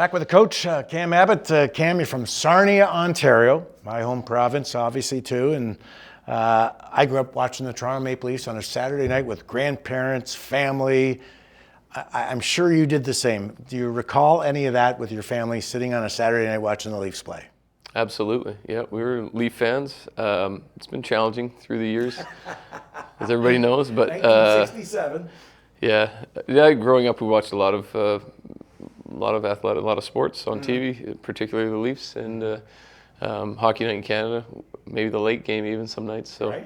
Back with the coach, Cam Abbott. Cam, you're from Sarnia, Ontario, my home province, obviously, too. And I grew up watching the Toronto Maple Leafs on a Saturday night with grandparents, family. I'm sure you did the same. Do you recall any of that with your family sitting on a Saturday night watching the Leafs play? Absolutely. Yeah, we were Leaf fans. It's been challenging through the years, as everybody knows. But 1967. Yeah. Growing up, we watched a lot of athletic, a lot of sports on TV, particularly the Leafs and hockey night in Canada. Maybe the late game even some nights. So, right.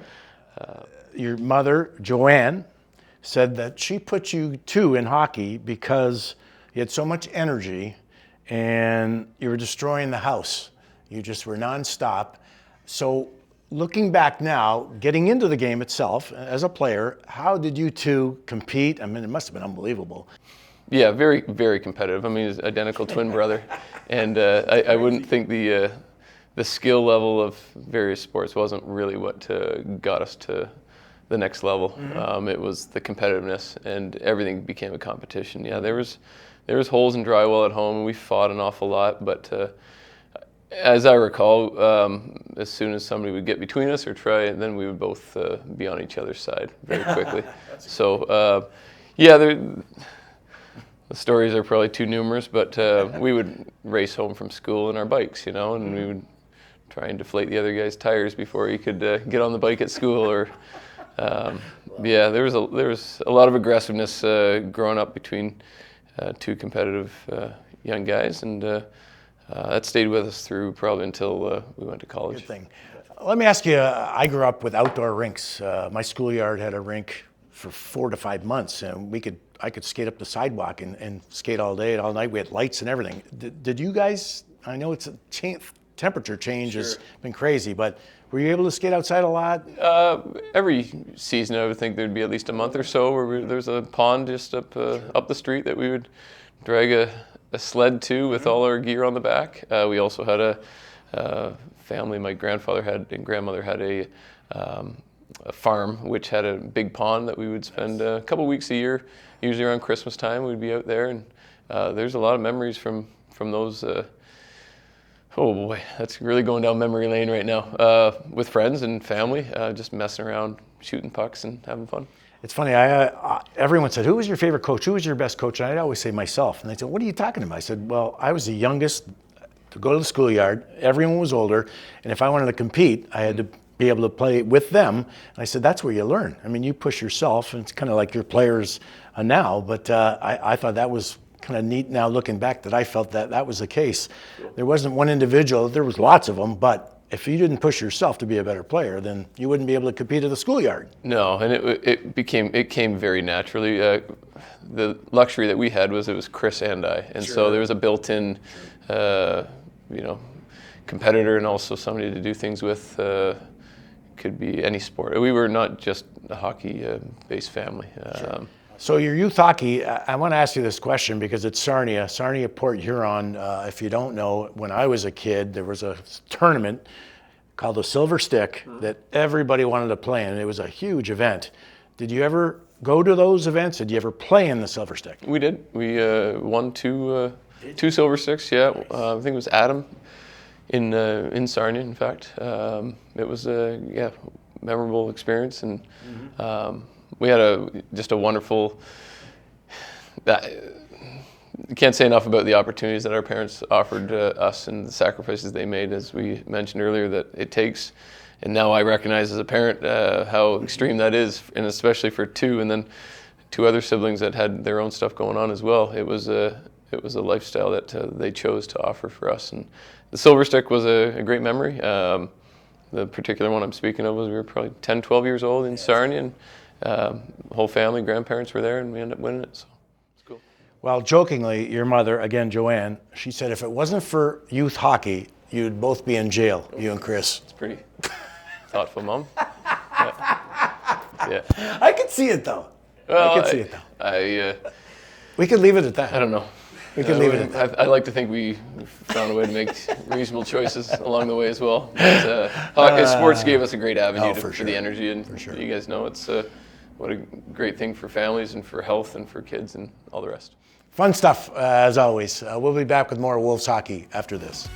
Your mother, Joanne, said that she put you two in hockey because you had so much energy and you were destroying the house. You just were nonstop. So looking back now, getting into the game itself as a player, how did you two compete? I mean, it must have been unbelievable. Yeah, very, very competitive. I mean, he's identical twin brother. And I wouldn't think the skill level of various sports wasn't really what got us to the next level. Mm-hmm. It was the competitiveness, and everything became a competition. Yeah, there was holes in drywall at home, and we fought an awful lot. But as I recall, as soon as somebody would get between us or try, then we would both be on each other's side very quickly. So, the stories are probably too numerous, but we would race home from school in our bikes, and we would try and deflate the other guy's tires before he could get on the bike at school. Or there was a lot of aggressiveness growing up between two competitive young guys, and that stayed with us through probably until we went to college. Good thing. Let me ask you, I grew up with outdoor rinks. My schoolyard had a rink for 4 to 5 months, and I could skate up the sidewalk and skate all day and all night. We had lights and everything. Did you guys, I know it's a temperature change has been crazy, but were you able to skate outside a lot? Every season, I would think there'd be at least a month or so where there's a pond just up the street that we would drag a sled to with all our gear on the back. We also had a family. My grandfather and grandmother had a farm which had a big pond that we would spend a couple weeks a year. Usually around Christmas time, we'd be out there, and there's a lot of memories from those. Oh boy, that's really going down memory lane right now. With friends and family, just messing around, shooting pucks and having fun. It's funny, everyone said, who was your favorite coach? Who was your best coach? And I'd always say myself. And they said, what are you talking about? I said, well, I was the youngest to go to the schoolyard. Everyone was older. And if I wanted to compete, I had to be able to play with them. And I said, that's where you learn. I mean, you push yourself, and it's kind of like your players now. But I thought that was kind of neat now looking back, that I felt that was the case. There wasn't one individual. There was lots of them. But if you didn't push yourself to be a better player, then you wouldn't be able to compete at the schoolyard. No, and it came very naturally. The luxury that we had was it was Chris and I, and so there was a built-in, competitor, and also somebody to do things with. Could be any sport. We were not just a hockey-based family. So your youth hockey, I want to ask you this question because it's Sarnia, Port Huron. If you don't know, when I was a kid, there was a tournament called the Silver Stick that everybody wanted to play in. And it was a huge event. Did you ever go to those events? Did you ever play in the Silver Stick? We did. We won two Silver Sticks. Yeah, nice. I think it was Adam in Sarnia. In fact, it was a memorable experience, and. We had just a wonderful. Can't say enough about the opportunities that our parents offered us and the sacrifices they made, as we mentioned earlier, that it takes. And now I recognize as a parent how extreme that is, and especially for two, and then two other siblings that had their own stuff going on as well. It was a lifestyle that they chose to offer for us, and the Silver Stick was a great memory. The particular one I'm speaking of was we were probably 10, 12 years old in Sarnia, and whole family, grandparents were there, and we ended up winning it. So it's cool. Well, jokingly, your mother, again, Joanne, she said if it wasn't for youth hockey, you'd both be in jail, you and Chris. It's pretty thoughtful, Mom. Yeah. I could see it though. Well, I could see it though. We could leave it at that. I don't know. We could leave it at that. I like to think we found a way to make reasonable choices along the way as well. But, sports gave us a great avenue for the energy, and you guys know it's what a great thing for families and for health and for kids and all the rest. Fun stuff, as always. We'll be back with more Wolves hockey after this.